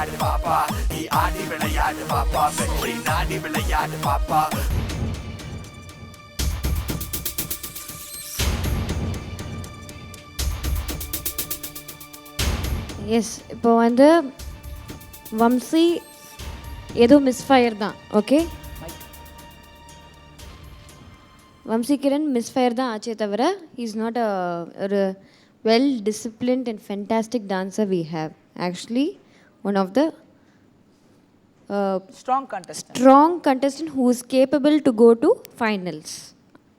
விளையாடு பாப்பா, நீ ஆடி விளையாடு பாப்பா, வெற்றி நாடி விளையாடு பாப்பா. எஸ், இப்போ வந்து வம்சி ஏதோ மிஸ்ஃபயர் தான். ஓகே, வம்சி கிரண் மிஸ்ஃபயர் தான் ஆச்சே தவிர இஸ் நாட் ஒரு well disciplined and fantastic dancer we have. Actually one of the strong contestant who is capable to go to finals.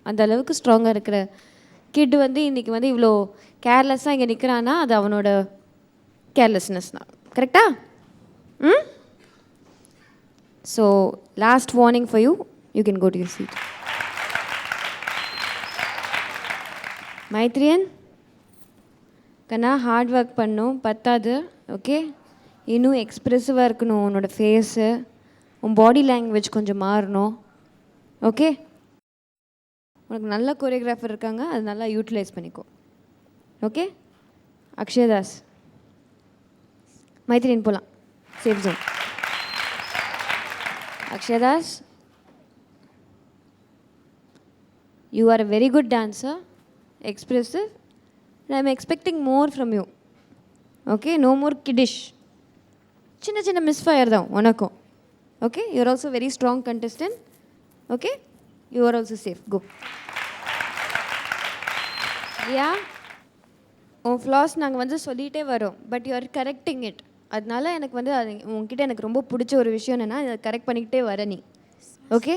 அந்த அளவுக்கு ஸ்ட்ராங்காக இருக்கிற கிட் வந்து இன்றைக்கி வந்து இவ்வளோ கேர்லெஸ்ஸாக இங்கே நிற்கிறான்னா அது அவனோட கேர்லெஸ்னஸ் தான். கரெக்டா? ம். So last warning for you, you can go to your seat. Maitreyan கண்ணா, ஹார்ட் ஒர்க் பண்ணும் பத்தாது. ஓகே, இன்னும் எக்ஸ்ப்ரெசிவாக இருக்கணும் உன்னோட ஃபேஸு, உன் பாடி லாங்குவேஜ் கொஞ்சம் மாறணும். ஓகே, உனக்கு நல்ல கோரியோகிராஃபர் இருக்காங்க, அது நல்லா யூட்டிலைஸ் பண்ணிக்கோ. ஓகே, அக்ஷயதாஸ், மைத்ரியன் போகலாம் safe zone. Akshayadas, you are a very good dancer, expressive, and I am expecting more from you. Okay, no more kiddish. சின்ன சின்ன மிஸ்ஃபயர் தான் உனக்கும். Okay, you are also very strong contestant. Okay, you are also safe. Go. Yeah, உன் flaws நாங்கள் வந்து சொல்லிகிட்டே வரோம், but you are correcting it. அதனால எனக்கு வந்து அது உங்ககிட்ட எனக்கு ரொம்ப பிடிச்ச ஒரு விஷயம் என்னென்னா அதை கரெக்ட் பண்ணிக்கிட்டே வர நீ. ஓகே,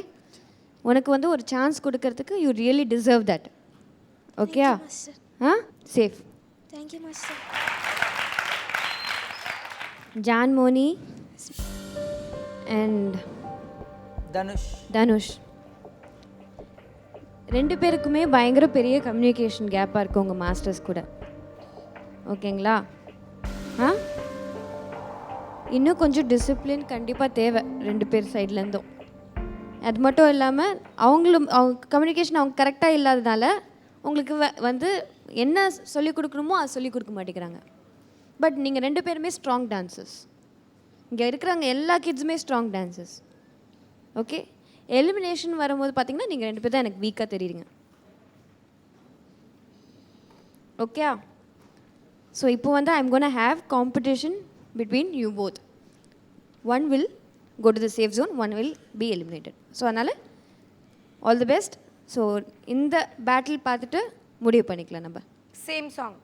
உனக்கு வந்து ஒரு சான்ஸ் கொடுக்கறதுக்கு யூ ரியலி டிசர்வ் தட். ஓகேயா? Safe. Thank you master. John Moni and Dhanush ரெண்டு பேருக்குமே பயங்கர பெரிய கம்யூனிகேஷன் கேப்பாக இருக்குது உங்கள் மாஸ்டர்ஸ் கூட. ஓகேங்களா? இன்னும் கொஞ்சம் டிசிப்ளின் கண்டிப்பாக தேவை ரெண்டு பேர் சைட்லேருந்தும். அது மட்டும் இல்லாமல் அவங்க கம்யூனிகேஷன் அவங்க கரெக்டாக இல்லாததால் உங்களுக்கு வந்து என்ன சொல்லிக் கொடுக்கணுமோ அது சொல்லிக் கொடுக்க மாட்டேங்கிறாங்க. பட் நீங்கள் ரெண்டு பேருமே ஸ்ட்ராங் டான்சர்ஸ். இங்கே இருக்கிறவங்க எல்லா கிட்ஸுமே ஸ்ட்ராங் டான்சர்ஸ். ஓகே, எலிமினேஷன் வரும்போது பார்த்தீங்கன்னா நீங்கள் ரெண்டு பேர் தான் எனக்கு வீக்காக தெரியுறீங்க. ஓகே, ஸோ இப்போ வந்து I am gonna have competition between you both. One will go to the safe zone, one will be eliminated. So அதனால் all the best. ஸோ இந்த பேட்டில் பார்த்துட்டு முடிவு பண்ணிக்கலாம் நம்ம. Same song.